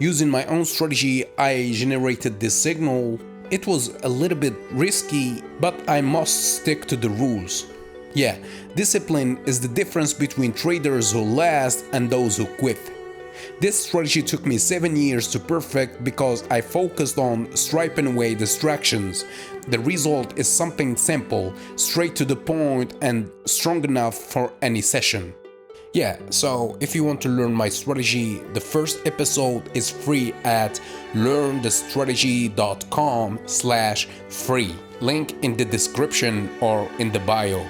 Using my own strategy, I generated this signal. It was a little bit risky, but I must stick to the rules. Yeah, discipline is the difference between traders who last and those who quit. This strategy took me 7 years to perfect because I focused on striping away distractions. The result is something simple, straight to the point, and strong enough for any session. Yeah, so if you want to learn my strategy, the first episode is free at learnthestrategy.com/free. Link in the description or in the bio.